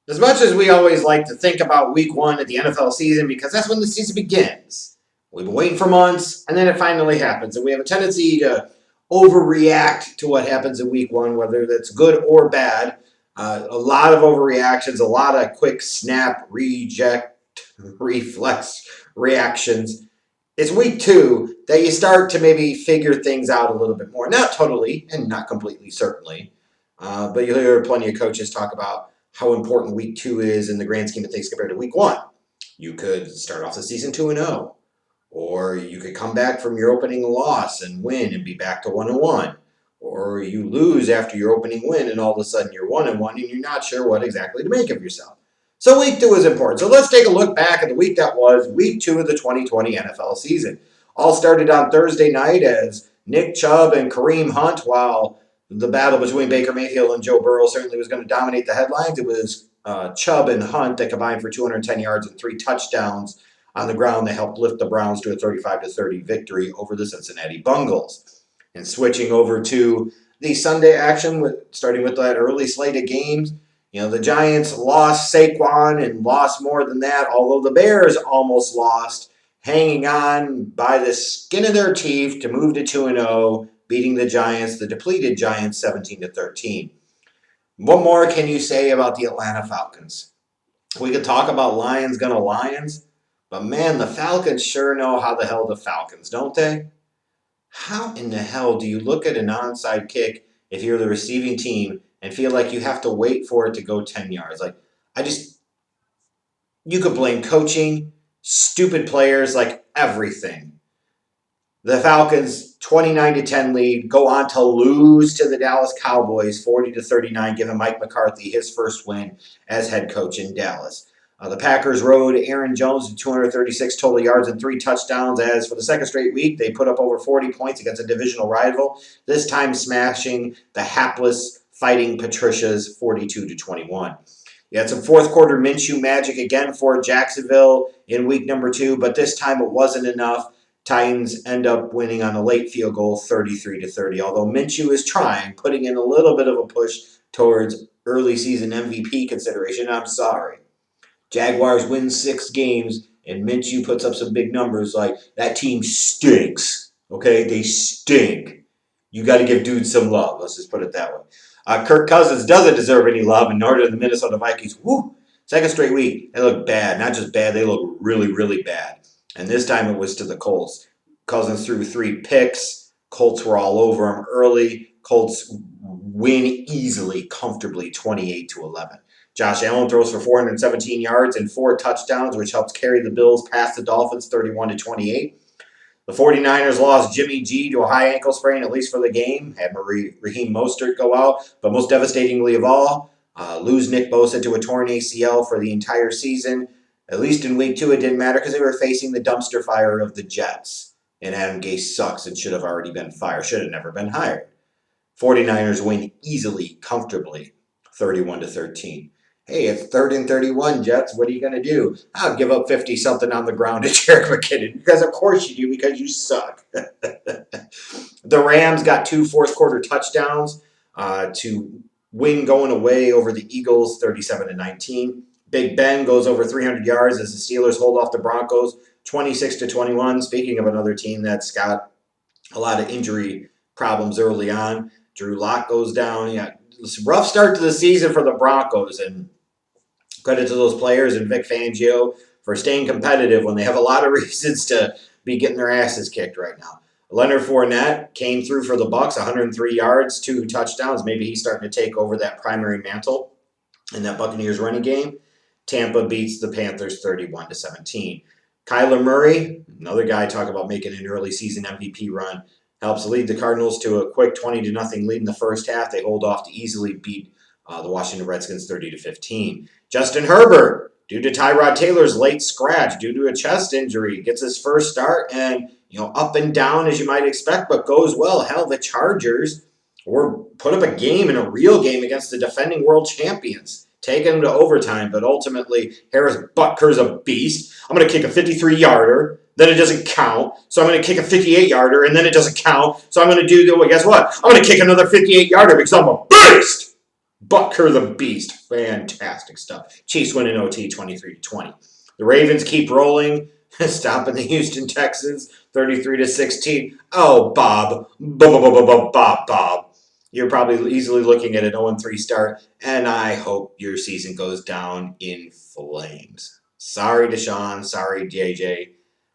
As much as we always like to think about week one of the NFL season because that's when the season begins, we've been waiting for months and then it finally happens. And we have a tendency to overreact to what happens in week one, whether that's good or bad. A lot of overreactions, a lot of quick snap, reject, reflex reactions. It's week two that you start to maybe figure things out a little bit more. Not totally and not completely, certainly. But you'll hear plenty of coaches talk about how important week two is in the grand scheme of things compared to week one. You could start off the season 2-0, or you could come back from your opening loss and win and be back to 1-1, or you lose after your opening win and all of a sudden you're 1-1 and you're not sure what exactly to make of yourself. So week two is important. So let's take a look back at the week that was week two of the 2020 NFL season. All started on Thursday night as Nick Chubb and Kareem Hunt, while the battle between Baker Mayfield and Joe Burrow certainly was going to dominate the headlines. It was Chubb and Hunt that combined for 210 yards and 3 touchdowns on the ground. They helped lift the Browns to a 35-30 victory over the Cincinnati Bengals. And switching over to the Sunday action, starting with that early slate of games, the Giants lost Saquon and lost more than that, although the Bears almost lost, hanging on by the skin of their teeth to move to 2-0, beating the Giants, the depleted Giants, 17-13. What more can you say about the Atlanta Falcons? We could talk about Lions gonna Lions, but man, the Falcons sure know how the hell the Falcons, don't they? How in the hell do you look at an onside kick if you're the receiving team and feel like you have to wait for it to go 10 yards? You could blame coaching, stupid players, everything. The Falcons, 29-10 lead, go on to lose to the Dallas Cowboys, 40-39, giving Mike McCarthy his first win as head coach in Dallas. The Packers rode Aaron Jones to 236 total yards and 3 touchdowns, as for the second straight week, they put up over 40 points against a divisional rival, this time smashing the hapless Fighting Patricias 42-21. You had some fourth quarter Minshew magic again for Jacksonville in week number 2, but this time it wasn't enough. Titans end up winning on a late field goal, 33-30. Although Minshew is trying, putting in a little bit of a push towards early season MVP consideration. I'm sorry. Jaguars win 6 games, and Minshew puts up some big numbers like, that team stinks. Okay? They stink. You got to give dudes some love. Let's just put it that way. Kirk Cousins doesn't deserve any love, and nor do the Minnesota Vikings. Woo! Second straight week, they look bad. Not just bad, they look really, really bad. And this time it was to the Colts. Cousins threw 3 picks. Colts were all over him early. Colts win easily, comfortably, 28-11. Josh Allen throws for 417 yards and 4 touchdowns, which helps carry the Bills past the Dolphins 31-28. The 49ers lost Jimmy G to a high ankle sprain, at least for the game. Had Raheem Mostert go out, but most devastatingly of all, lose Nick Bosa to a torn ACL for the entire season. At least in week 2, it didn't matter because they were facing the dumpster fire of the Jets. And Adam Gase sucks and should have already been fired. Should have never been hired. 49ers win easily, comfortably, 31-13. Hey, it's 3rd and 31, Jets. What are you going to do? I'll give up 50-something on the ground to Jerick McKinnon. Because of course you do, because you suck. The Rams got 2 fourth-quarter touchdowns to win going away over the Eagles, 37-19. Big Ben goes over 300 yards as the Steelers hold off the Broncos, 26-21. Speaking of another team that's got a lot of injury problems early on, Drew Lock goes down. Yeah, it's a rough start to the season for the Broncos, and credit to those players and Vic Fangio for staying competitive when they have a lot of reasons to be getting their asses kicked right now. Leonard Fournette came through for the Bucs, 103 yards, 2 touchdowns. Maybe he's starting to take over that primary mantle in that Buccaneers running game. Tampa beats the Panthers 31-17. Kyler Murray, another guy talking about making an early season MVP run, helps lead the Cardinals to a quick 20-0 lead in the first half. They hold off to easily beat the Washington Redskins 30-15. Justin Herbert, due to Tyrod Taylor's late scratch, due to a chest injury, gets his first start and, up and down as you might expect, but goes well. Hell, the Chargers put up a game in a real game against the defending world champions. Taking them to overtime, but ultimately Harris Butker's a beast. I'm going to kick a 53-yarder, then it doesn't count. So I'm going to kick a 58-yarder, and then it doesn't count. So I'm going to guess what? I'm going to kick another 58-yarder because I'm a beast. Butker the Beast. Fantastic stuff. Chiefs win in OT 23-20. The Ravens keep rolling, stopping the Houston Texans 33-16. Oh, Bob. You're probably easily looking at an 0-3 start, and I hope your season goes down in flames. Sorry, Deshaun. Sorry, JJ.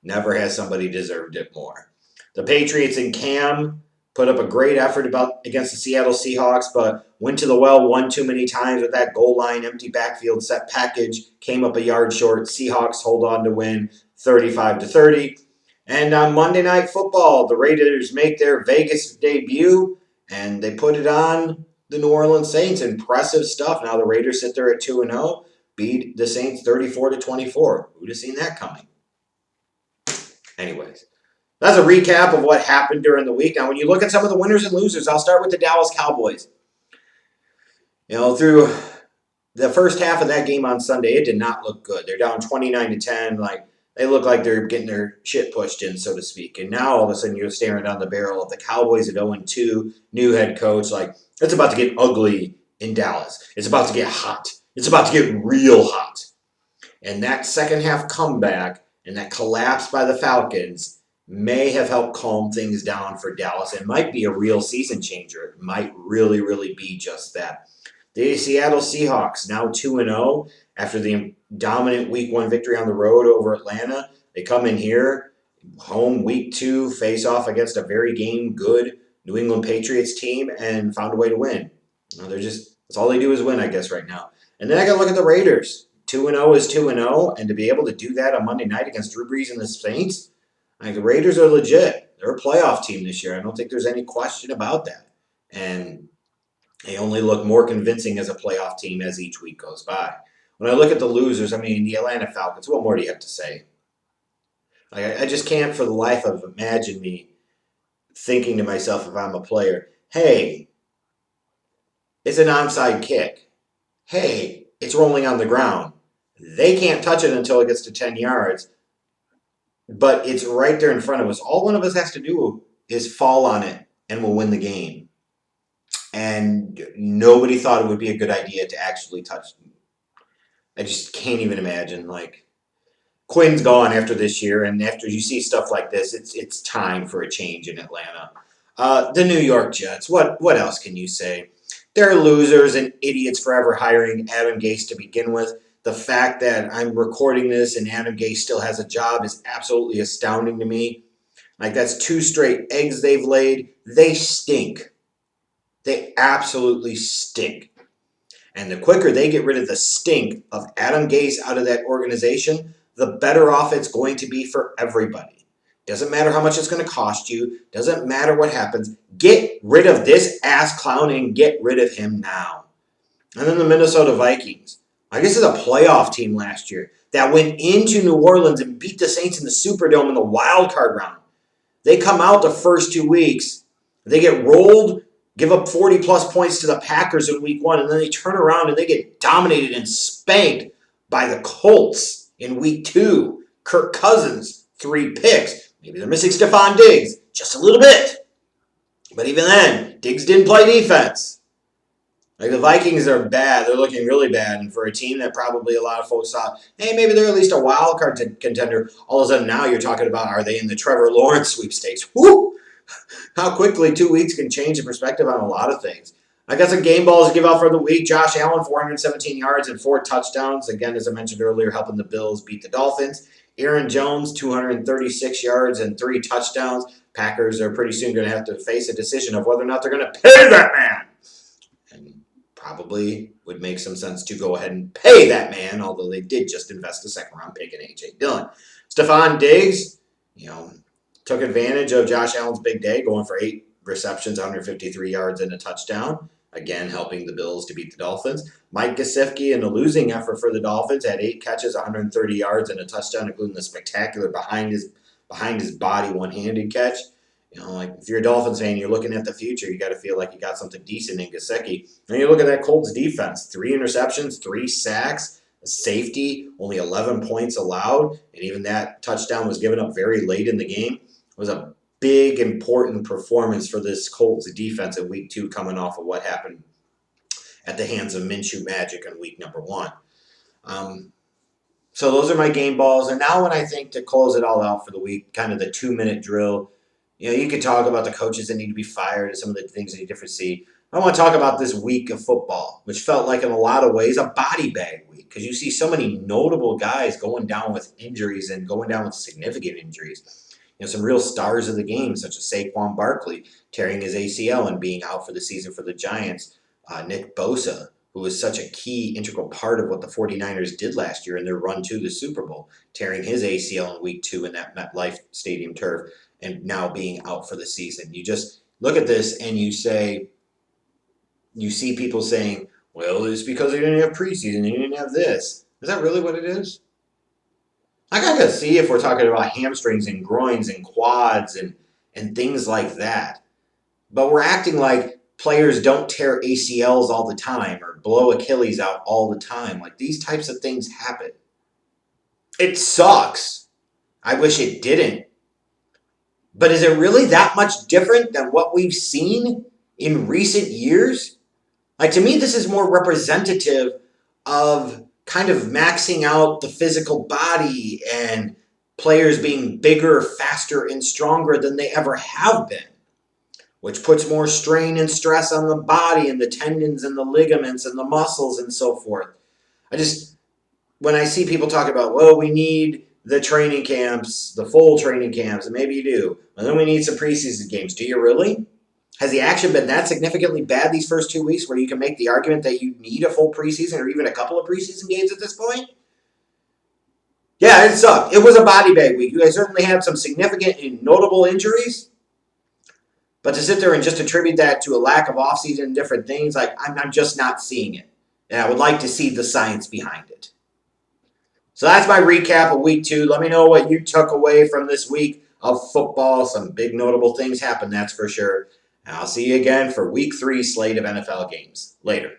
Never has somebody deserved it more. The Patriots and Cam put up a great effort against the Seattle Seahawks, but went to the well one too many times with that goal line empty backfield set package. Came up a yard short. Seahawks hold on to win 35-30. And on Monday Night Football, the Raiders make their Vegas debut, and they put it on the New Orleans Saints. Impressive stuff. Now the Raiders sit there at 2-0, beat the Saints 34-24. Who'd have seen that coming? Anyways, that's a recap of what happened during the week. Now, when you look at some of the winners and losers, I'll start with the Dallas Cowboys. Through the first half of that game on Sunday, it did not look good. They're down 29-10. They look like they're getting their shit pushed in, so to speak. And now all of a sudden you're staring down the barrel of the Cowboys at 0-2, new head coach. It's about to get ugly in Dallas. It's about to get hot. It's about to get real hot. And that second half comeback and that collapse by the Falcons may have helped calm things down for Dallas. It might be a real season changer. It might really, really be just that. The Seattle Seahawks, now 2-0 after the dominant Week 1 victory on the road over Atlanta. They come in here, home Week 2, face off against a very good New England Patriots team and found a way to win. That's all they do is win, I guess, right now. And then I got to look at the Raiders. 2-0 is 2-0, and to be able to do that on Monday night against Drew Brees and the Saints, the Raiders are legit. They're a playoff team this year. I don't think there's any question about that. And they only look more convincing as a playoff team as each week goes by. When I look at the losers, the Atlanta Falcons, what more do you have to say? I just can't for the life of imagine me thinking to myself if I'm a player, hey, it's an onside kick. Hey, it's rolling on the ground. They can't touch it until it gets to 10 yards, but it's right there in front of us. All one of us has to do is fall on it, and we'll win the game. And nobody thought it would be a good idea to actually touch them. I just can't even imagine. Quinn's gone after this year, and after you see stuff like this, it's time for a change in Atlanta. The New York Jets, what else can you say? They're losers and idiots for ever hiring Adam Gase to begin with. The fact that I'm recording this and Adam Gase still has a job is absolutely astounding to me. That's 2 straight eggs they've laid. They stink. They absolutely stink. And the quicker they get rid of the stink of Adam Gase out of that organization, the better off it's going to be for everybody. Doesn't matter how much it's going to cost you. Doesn't matter what happens. Get rid of this ass clown and get rid of him now. And then the Minnesota Vikings. I guess it's a playoff team last year that went into New Orleans and beat the Saints in the Superdome in the wild card round. They come out the first 2 weeks. They get rolled, give up 40-plus points to the Packers in Week 1, and then they turn around and they get dominated and spanked by the Colts in Week 2. Kirk Cousins, 3 picks. Maybe they're missing Stephon Diggs just a little bit. But even then, Diggs didn't play defense. The Vikings are bad. They're looking really bad. And for a team that probably a lot of folks thought, hey, maybe they're at least a wild card contender, all of a sudden now you're talking about, are they in the Trevor Lawrence sweepstakes? Woo! How quickly 2 weeks can change the perspective on a lot of things. I got some game balls to give out for the week. Josh Allen, 417 yards and 4 touchdowns. Again, as I mentioned earlier, helping the Bills beat the Dolphins. Aaron Jones, 236 yards and 3 touchdowns. Packers are pretty soon going to have to face a decision of whether or not they're going to pay that man. And probably would make some sense to go ahead and pay that man, although they did just invest a second-round pick in A.J. Dillon. Stephon Diggs, took advantage of Josh Allen's big day, going for 8 receptions, 153 yards, and a touchdown. Again, helping the Bills to beat the Dolphins. Mike Gesicki, in a losing effort for the Dolphins, had 8 catches, 130 yards, and a touchdown, including the spectacular behind his body one-handed catch. If you're a Dolphins fan, you're looking at the future, you got to feel like you got something decent in Gesicki. And you look at that Colts defense, 3 interceptions, 3 sacks, a safety, only 11 points allowed, and even that touchdown was given up very late in the game. It was a big, important performance for this Colts defense in Week 2 coming off of what happened at the hands of Minshew Magic in week number 1. So those are my game balls. And now when I think to close it all out for the week, kind of the 2-minute drill, you could talk about the coaches that need to be fired and some of the things that you different see. I want to talk about this week of football, which felt like in a lot of ways a body bag week because you see so many notable guys going down with injuries and going down with significant injuries. Some real stars of the game, such as Saquon Barkley tearing his ACL and being out for the season for the Giants. Nick Bosa, who was such a key, integral part of what the 49ers did last year in their run to the Super Bowl, tearing his ACL in week 2 in that MetLife Stadium turf and now being out for the season. You just look at this and you see people saying, well, it's because they didn't have preseason, they didn't have this. Is that really what it is? I gotta see if we're talking about hamstrings and groins and quads and things like that. But we're acting like players don't tear ACLs all the time or blow Achilles out all the time. Like these types of things happen. It sucks. I wish it didn't. But is it really that much different than what we've seen in recent years? Like to me, this is more representative of kind of maxing out the physical body and players being bigger, faster, and stronger than they ever have been, which puts more strain and stress on the body and the tendons and the ligaments and the muscles and so forth. When I see people talk about, well, we need the training camps, the full training camps, and maybe you do, and then we need some preseason games. Do you really? Has the action been that significantly bad these first 2 weeks where you can make the argument that you need a full preseason or even a couple of preseason games at this point? Yeah, it sucked. It was a body bag week. You guys certainly had some significant and notable injuries. But to sit there and just attribute that to a lack of offseason and different things, I'm just not seeing it. And I would like to see the science behind it. So that's my recap of week 2. Let me know what you took away from this week of football. Some big notable things happened, that's for sure. And I'll see you again for week 3 slate of NFL games. Later.